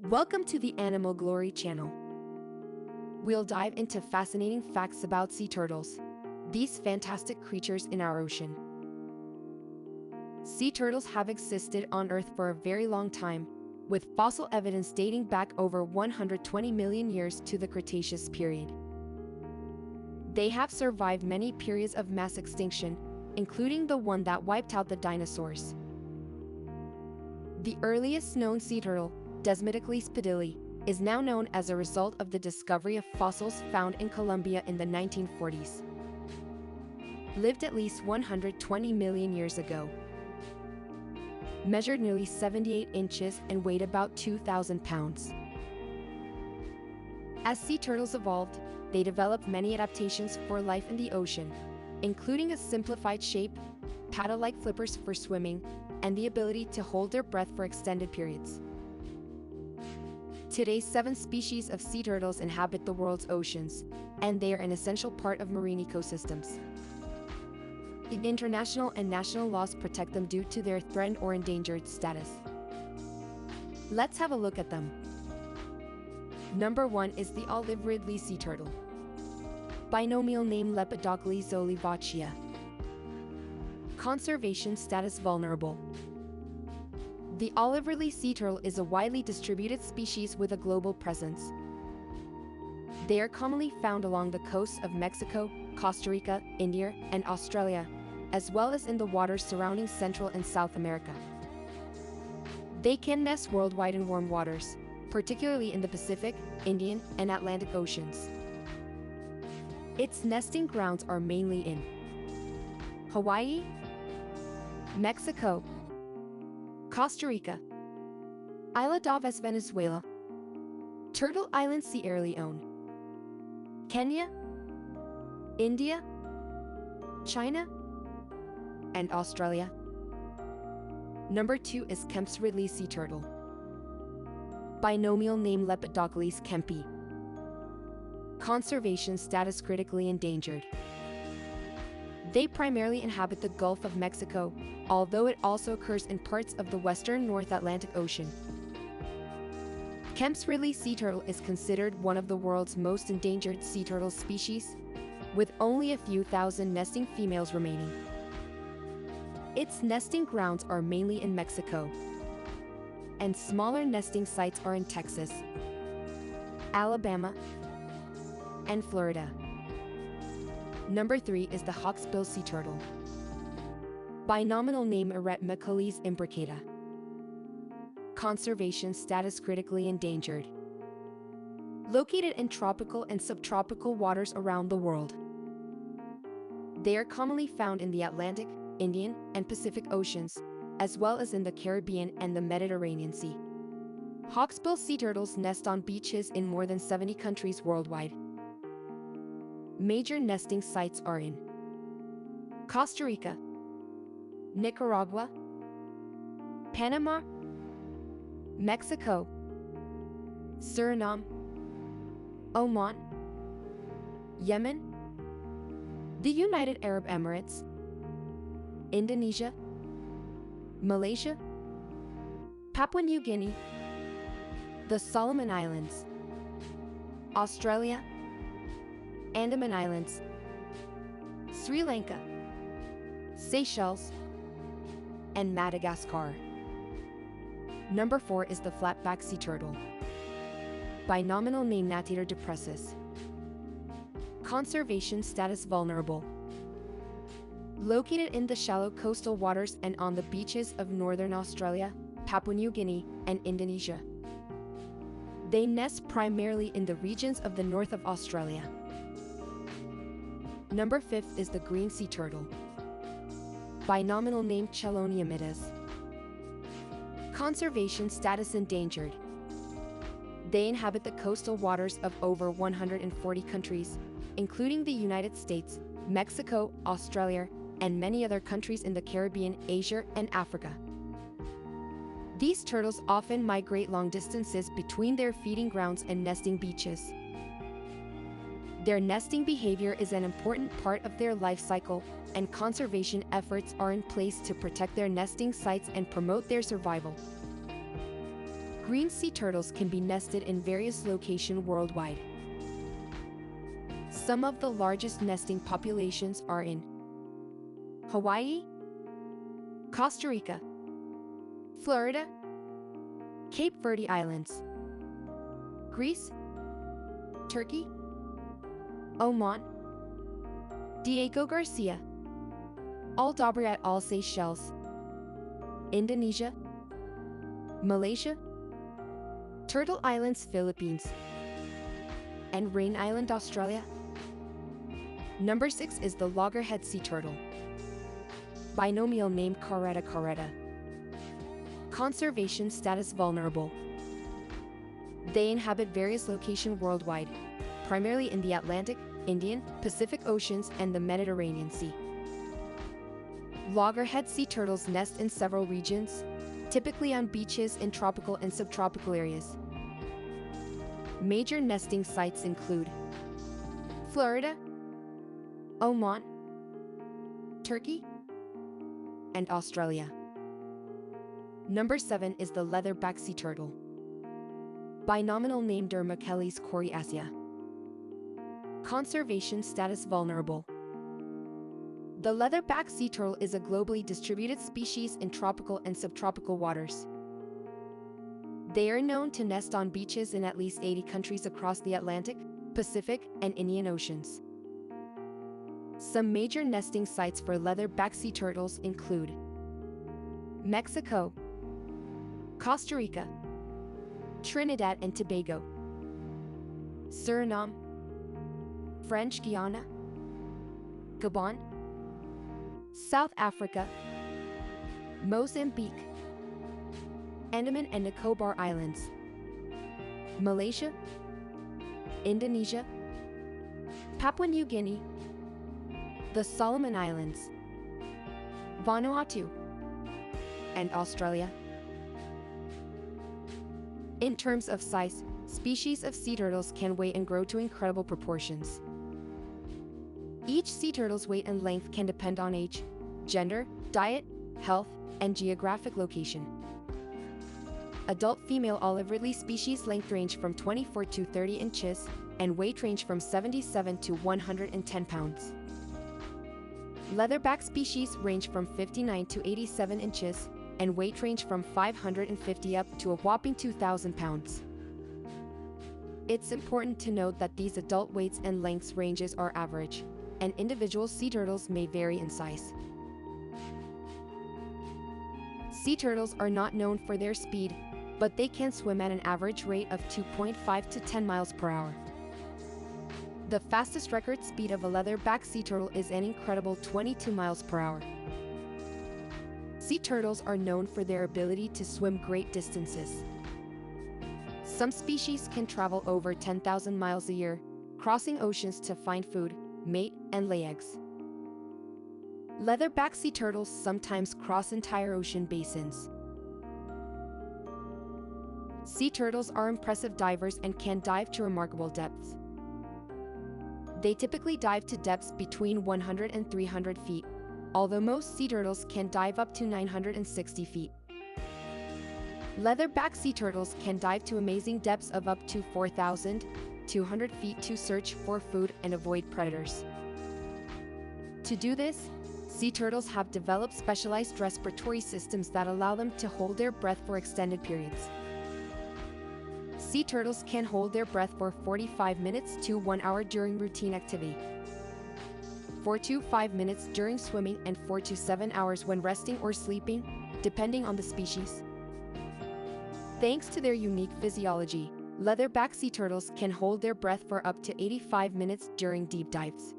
Welcome to the Animal Glory channel. We'll dive into fascinating facts about sea turtles, these fantastic creatures in our ocean. Sea turtles have existed on Earth for a very long time, with fossil evidence dating back over 120 million years to the Cretaceous period. They have survived many periods of mass extinction, including the one that wiped out the dinosaurs. The earliest known sea turtle, Desmodocles padilli, is now known as a result of the discovery of fossils found in Colombia in the 1940s. Lived at least 120 million years ago. Measured nearly 78 inches and weighed about 2,000 pounds. As sea turtles evolved, they developed many adaptations for life in the ocean, including a simplified shape, paddle-like flippers for swimming, and the ability to hold their breath for extended periods. Today, 7 species of sea turtles inhabit the world's oceans, and they are an essential part of marine ecosystems. International and national laws protect them due to their threatened or endangered status. Let's have a look at them. Number 1 is the olive ridley sea turtle. Binomial name Lepidopteris olivacea. Conservation status vulnerable. The olive ridley sea turtle is a widely distributed species with a global presence. They are commonly found along the coasts of Mexico, Costa Rica, India, and Australia, as well as in the waters surrounding Central and South America. They can nest worldwide in warm waters, particularly in the Pacific, Indian, and Atlantic Oceans. Its nesting grounds are mainly in Hawaii, Mexico, Costa Rica, Isla Davos, Venezuela, Turtle Island, Sierra Leone, Kenya, India, China, and Australia. Number 2 is Kemp's ridley sea turtle. Binomial name Lepidopteris kempi. Conservation status critically endangered. They primarily inhabit the Gulf of Mexico, although it also occurs in parts of the western North Atlantic Ocean. Kemp's ridley sea turtle is considered one of the world's most endangered sea turtle species, with only a few thousand nesting females remaining. Its nesting grounds are mainly in Mexico, and smaller nesting sites are in Texas, Alabama, and Florida. Number 3 is the hawksbill sea turtle. Binomial name Eretmochelys imbricata. Conservation status critically endangered. Located in tropical and subtropical waters around the world. They are commonly found in the Atlantic, Indian, and Pacific Oceans, as well as in the Caribbean and the Mediterranean Sea. Hawksbill sea turtles nest on beaches in more than 70 countries worldwide. Major nesting sites are in Costa Rica, Nicaragua, Panama, Mexico, Suriname, Oman, Yemen, the United Arab Emirates, Indonesia, Malaysia, Papua New Guinea, the Solomon Islands, Australia, Andaman Islands, Sri Lanka, Seychelles, and Madagascar. Number 4 is the flatback sea turtle. Binomial name Natator depressus. Conservation status vulnerable. Located in the shallow coastal waters and on the beaches of northern Australia, Papua New Guinea, and Indonesia. They nest primarily in the regions of the north of Australia. Number 5 is the green sea turtle. Binomial name Chelonia mitis. Conservation status endangered. They inhabit the coastal waters of over 140 countries, including the United States, Mexico, Australia, and many other countries in the Caribbean, Asia, and Africa. These turtles often migrate long distances between their feeding grounds and nesting beaches. Their nesting behavior is an important part of their life cycle, and conservation efforts are in place to protect their nesting sites and promote their survival. Green sea turtles can be nested in various locations worldwide. Some of the largest nesting populations are in Hawaii, Costa Rica, Florida, Cape Verde Islands, Greece, Turkey, Oman, Diego Garcia, Aldabra at all Seychelles, Indonesia, Malaysia, Turtle Islands, Philippines, and Rain Island, Australia. Number 6 is the loggerhead sea turtle. Binomial name Caretta caretta. Conservation status vulnerable. They inhabit various locations worldwide, primarily in the Atlantic, Indian, Pacific Oceans, and the Mediterranean Sea. Loggerhead sea turtles nest in several regions, typically on beaches in tropical and subtropical areas. Major nesting sites include Florida, Oman, Turkey, and Australia. Number 7 is the leatherback sea turtle. Binomial name Dermachelys coriacea. Conservation status vulnerable. The leatherback sea turtle is a globally distributed species in tropical and subtropical waters. They are known to nest on beaches in at least 80 countries across the Atlantic, Pacific, and Indian Oceans. Some major nesting sites for leatherback sea turtles include Mexico, Costa Rica, Trinidad and Tobago, Suriname, French Guiana, Gabon, South Africa, Mozambique, Andaman and Nicobar Islands, Malaysia, Indonesia, Papua New Guinea, the Solomon Islands, Vanuatu, and Australia. In terms of size, species of sea turtles can weigh and grow to incredible proportions. Each sea turtle's weight and length can depend on age, gender, diet, health, and geographic location. Adult female olive ridley species length range from 24 to 30 inches, and weight range from 77 to 110 pounds. Leatherback species range from 59 to 87 inches, and weight range from 550 up to a whopping 2,000 pounds. It's important to note that these adult weights and lengths ranges are average, and individual sea turtles may vary in size. Sea turtles are not known for their speed, but they can swim at an average rate of 2.5 to 10 miles per hour. The fastest record speed of a leatherback sea turtle is an incredible 22 miles per hour. Sea turtles are known for their ability to swim great distances. Some species can travel over 10,000 miles a year, crossing oceans to find food, mate, and lay eggs. Leatherback sea turtles sometimes cross entire ocean basins. Sea turtles are impressive divers and can dive to remarkable depths. They typically dive to depths between 100 and 300 feet, although most sea turtles can dive up to 960 feet. Leatherback sea turtles can dive to amazing depths of up to 4,200 feet to search for food and avoid predators. To do this, sea turtles have developed specialized respiratory systems that allow them to hold their breath for extended periods. Sea turtles can hold their breath for 45 minutes to 1 hour during routine activity, 4 to 5 minutes during swimming, and 4 to 7 hours when resting or sleeping, depending on the species. Thanks to their unique physiology, leatherback sea turtles can hold their breath for up to 85 minutes during deep dives.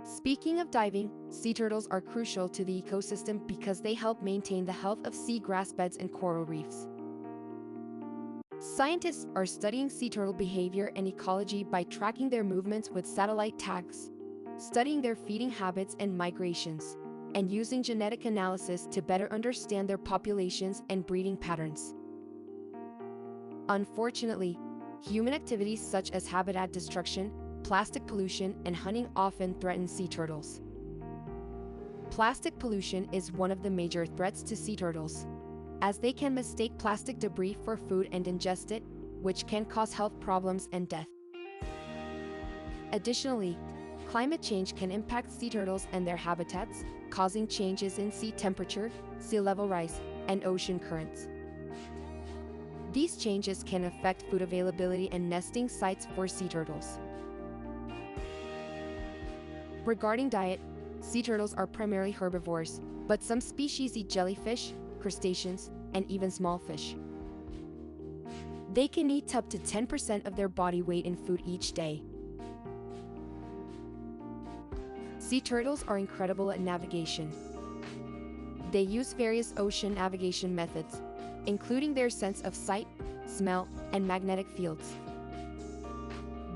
Speaking of diving, sea turtles are crucial to the ecosystem because they help maintain the health of sea grass beds and coral reefs. Scientists are studying sea turtle behavior and ecology by tracking their movements with satellite tags, studying their feeding habits and migrations, and using genetic analysis to better understand their populations and breeding patterns. Unfortunately, human activities such as habitat destruction, plastic pollution, and hunting often threaten sea turtles. Plastic pollution is one of the major threats to sea turtles. as they can mistake plastic debris for food and ingest it, which can cause health problems and death. Additionally, climate change can impact sea turtles and their habitats, causing changes in sea temperature, sea level rise, and ocean currents. These changes can affect food availability and nesting sites for sea turtles. Regarding diet, sea turtles are primarily herbivores, but some species eat jellyfish, crustaceans, and even small fish. They can eat up to 10% of their body weight in food each day. Sea turtles are incredible at navigation. They use various ocean navigation methods, including their sense of sight, smell, and magnetic fields.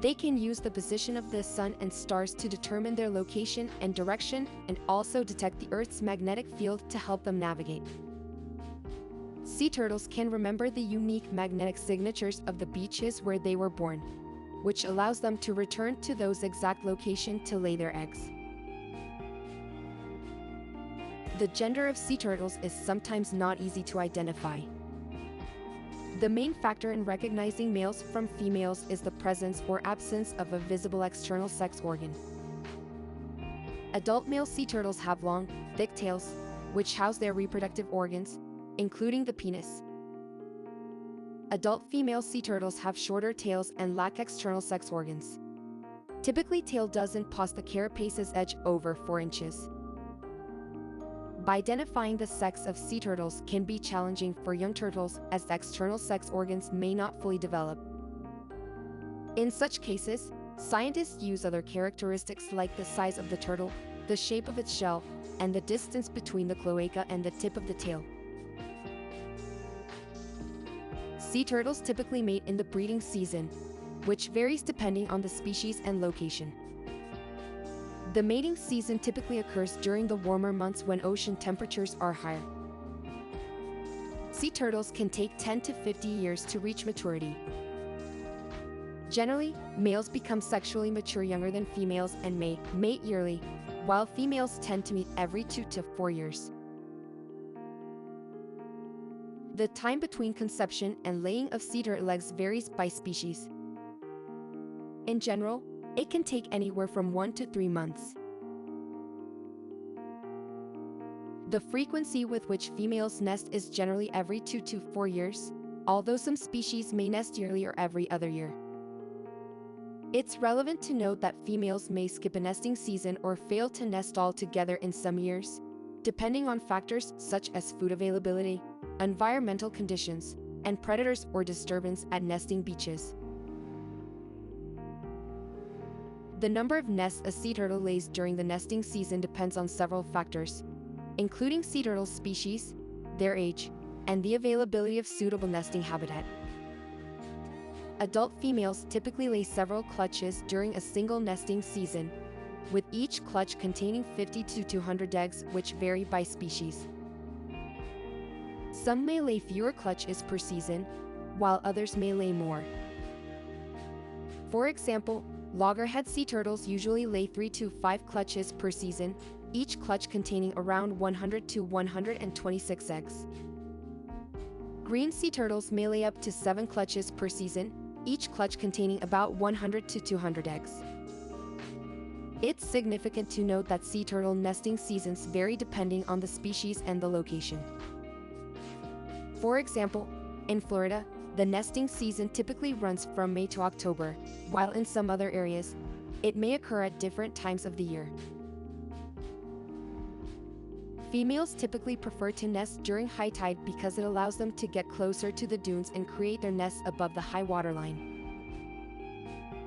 They can use the position of the sun and stars to determine their location and direction, and also detect the Earth's magnetic field to help them navigate. Sea turtles can remember the unique magnetic signatures of the beaches where they were born, which allows them to return to those exact locations to lay their eggs. The gender of sea turtles is sometimes not easy to identify. The main factor in recognizing males from females is the presence or absence of a visible external sex organ. Adult male sea turtles have long, thick tails, which house their reproductive organs, including the penis. Adult female sea turtles have shorter tails and lack external sex organs. Typically, tail doesn't pass the carapace's edge over 4 inches. By identifying the sex of sea turtles can be challenging for young turtles, as external sex organs may not fully develop. In such cases, scientists use other characteristics like the size of the turtle, the shape of its shell, and the distance between the cloaca and the tip of the tail. Sea turtles typically mate in the breeding season, which varies depending on the species and location. The mating season typically occurs during the warmer months when ocean temperatures are higher. Sea turtles can take 10 to 50 years to reach maturity. Generally, males become sexually mature younger than females and may mate yearly, while females tend to mate every 2 to 4 years. The time between conception and laying of sea turtle eggs varies by species. In general, it can take anywhere from 1 to 3 months. The frequency with which females nest is generally every 2 to 4 years, although some species may nest yearly or every other year. It's relevant to note that females may skip a nesting season or fail to nest altogether in some years, depending on factors such as food availability, environmental conditions, and predators or disturbance at nesting beaches. The number of nests a sea turtle lays during the nesting season depends on several factors, including sea turtle species, their age, and the availability of suitable nesting habitat. Adult females typically lay several clutches during a single nesting season, with each clutch containing 50 to 200 eggs, which vary by species. Some may lay fewer clutches per season, while others may lay more. For example, loggerhead sea turtles usually lay 3 to 5 clutches per season, each clutch containing around 100 to 126 eggs. Green sea turtles may lay up to 7 clutches per season, each clutch containing about 100 to 200 eggs. It's significant to note that sea turtle nesting seasons vary depending on the species and the location. For example, in Florida, the nesting season typically runs from May to October, while in some other areas, it may occur at different times of the year. Females typically prefer to nest during high tide because it allows them to get closer to the dunes and create their nests above the high water line.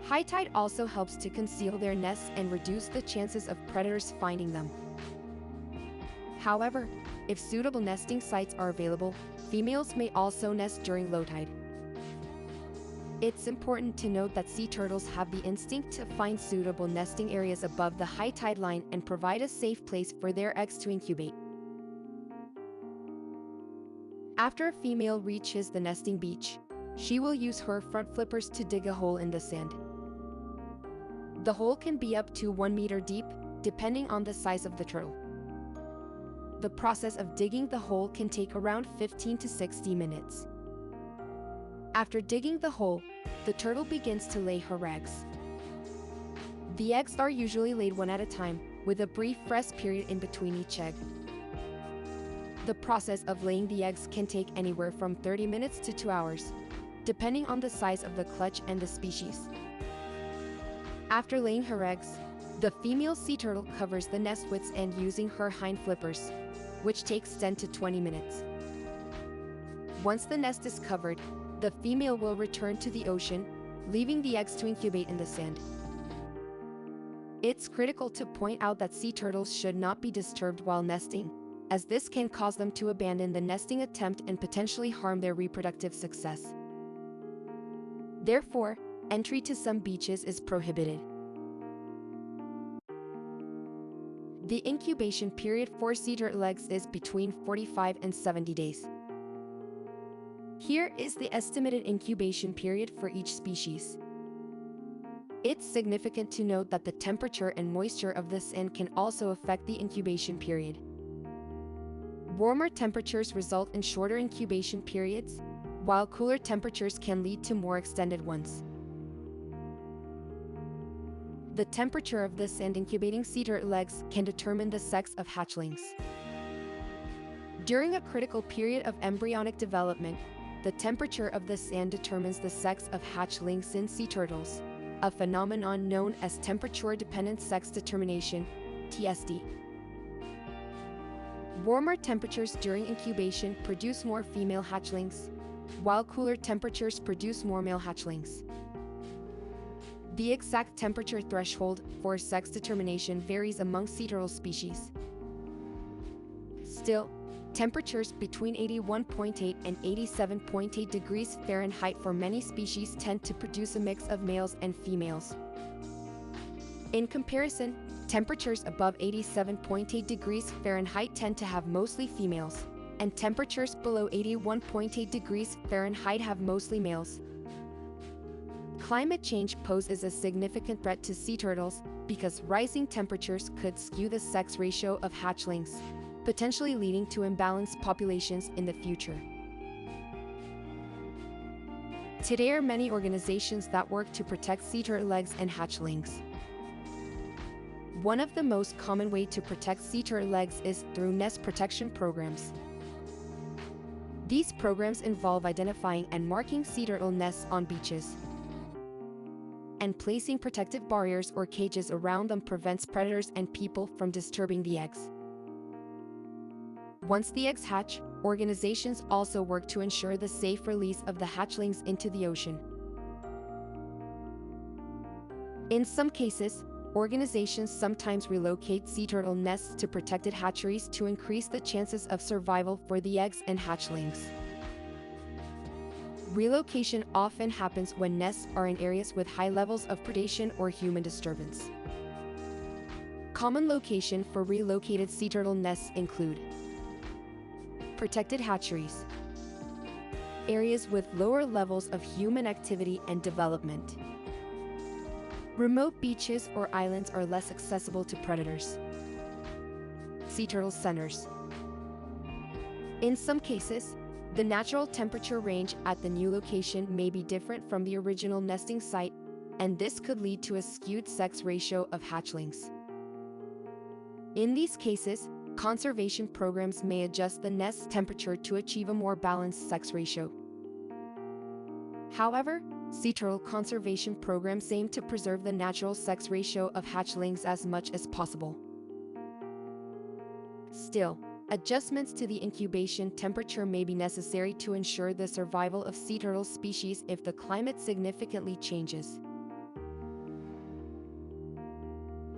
High tide also helps to conceal their nests and reduce the chances of predators finding them. However, if suitable nesting sites are available, females may also nest during low tide. It's important to note that sea turtles have the instinct to find suitable nesting areas above the high tide line and provide a safe place for their eggs to incubate. After a female reaches the nesting beach, she will use her front flippers to dig a hole in the sand. The hole can be up to 1 meter deep, depending on the size of the turtle. the process of digging the hole can take around 15 to 60 minutes. After digging the hole, the turtle begins to lay her eggs. The eggs are usually laid one at a time, with a brief rest period in between each egg. The process of laying the eggs can take anywhere from 30 minutes to 2 hours, depending on the size of the clutch and the species. After laying her eggs, the female sea turtle covers the nest with sand using her hind flippers, which takes 10 to 20 minutes. Once the nest is covered, the female will return to the ocean, leaving the eggs to incubate in the sand. It's critical to point out that sea turtles should not be disturbed while nesting, as this can cause them to abandon the nesting attempt and potentially harm their reproductive success. Therefore, entry to some beaches is prohibited. The incubation period for sea turtle eggs is between 45 and 70 days. Here is the estimated incubation period for each species. It's significant to note that the temperature and moisture of the sand can also affect the incubation period. Warmer temperatures result in shorter incubation periods, while cooler temperatures can lead to more extended ones. The temperature of the sand incubating sea turtle eggs can determine the sex of hatchlings. During a critical period of embryonic development, the temperature of the sand determines the sex of hatchlings in sea turtles, a phenomenon known as temperature-dependent sex determination, TSD. Warmer temperatures during incubation produce more female hatchlings, while cooler temperatures produce more male hatchlings. The exact temperature threshold for sex determination varies among sea turtle species. Still, temperatures between 81.8 and 87.8 degrees Fahrenheit for many species tend to produce a mix of males and females. In comparison, temperatures above 87.8 degrees Fahrenheit tend to have mostly females, and temperatures below 81.8 degrees Fahrenheit have mostly males. Climate change poses a significant threat to sea turtles because rising temperatures could skew the sex ratio of hatchlings, potentially leading to imbalanced populations in the future. Today are many organizations that work to protect sea turtle eggs and hatchlings. One of the most common ways to protect sea turtle eggs is through nest protection programs. These programs involve identifying and marking sea turtle nests on beaches, and placing protective barriers or cages around them prevents predators and people from disturbing the eggs. Once the eggs hatch, organizations also work to ensure the safe release of the hatchlings into the ocean. In some cases, organizations sometimes relocate sea turtle nests to protected hatcheries to increase the chances of survival for the eggs and hatchlings. Relocation often happens when nests are in areas with high levels of predation or human disturbance. Common location for relocated sea turtle nests include protected hatcheries, areas with lower levels of human activity and development. Remote beaches or islands are less accessible to predators. Sea turtle centers. In some cases, the natural temperature range at the new location may be different from the original nesting site, and this could lead to a skewed sex ratio of hatchlings. In these cases, conservation programs may adjust the nest temperature to achieve a more balanced sex ratio. However, sea turtle conservation programs aim to preserve the natural sex ratio of hatchlings as much as possible. Still, adjustments to the incubation temperature may be necessary to ensure the survival of sea turtle species if the climate significantly changes.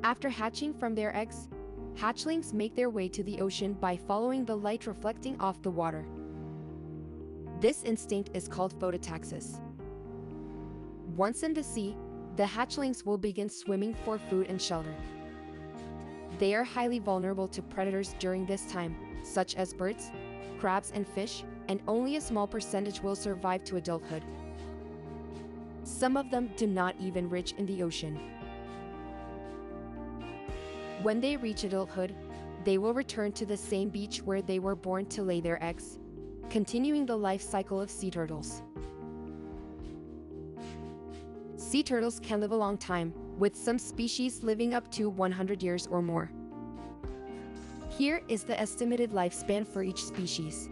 After hatching from their eggs, hatchlings make their way to the ocean by following the light reflecting off the water. This instinct is called phototaxis. Once in the sea, the hatchlings will begin swimming for food and shelter. They are highly vulnerable to predators during this time, such as birds, crabs, and fish, and only a small percentage will survive to adulthood. Some of them do not even reach in the ocean. When they reach adulthood, they will return to the same beach where they were born to lay their eggs, continuing the life cycle of sea turtles. Sea turtles can live a long time, with some species living up to 100 years or more. Here is the estimated lifespan for each species.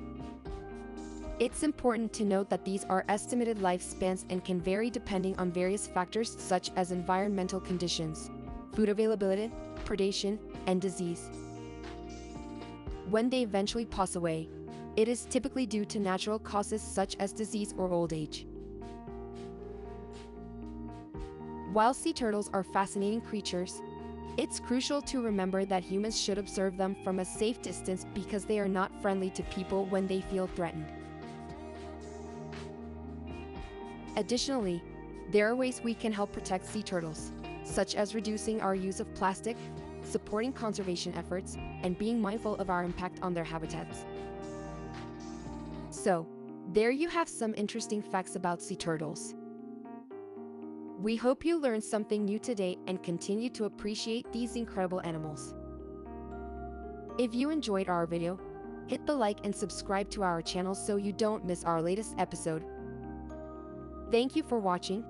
It's important to note that these are estimated lifespans and can vary depending on various factors such as environmental conditions, food availability, predation, and disease. When they eventually pass away, it is typically due to natural causes such as disease or old age. While sea turtles are fascinating creatures, it's crucial to remember that humans should observe them from a safe distance because they are not friendly to people when they feel threatened. Additionally, there are ways we can help protect sea turtles, such as reducing our use of plastic, supporting conservation efforts, and being mindful of our impact on their habitats. So, there you have some interesting facts about sea turtles. We hope you learned something new today and continue to appreciate these incredible animals. If you enjoyed our video, hit the like and subscribe to our channel so you don't miss our latest episode. Thank you for watching.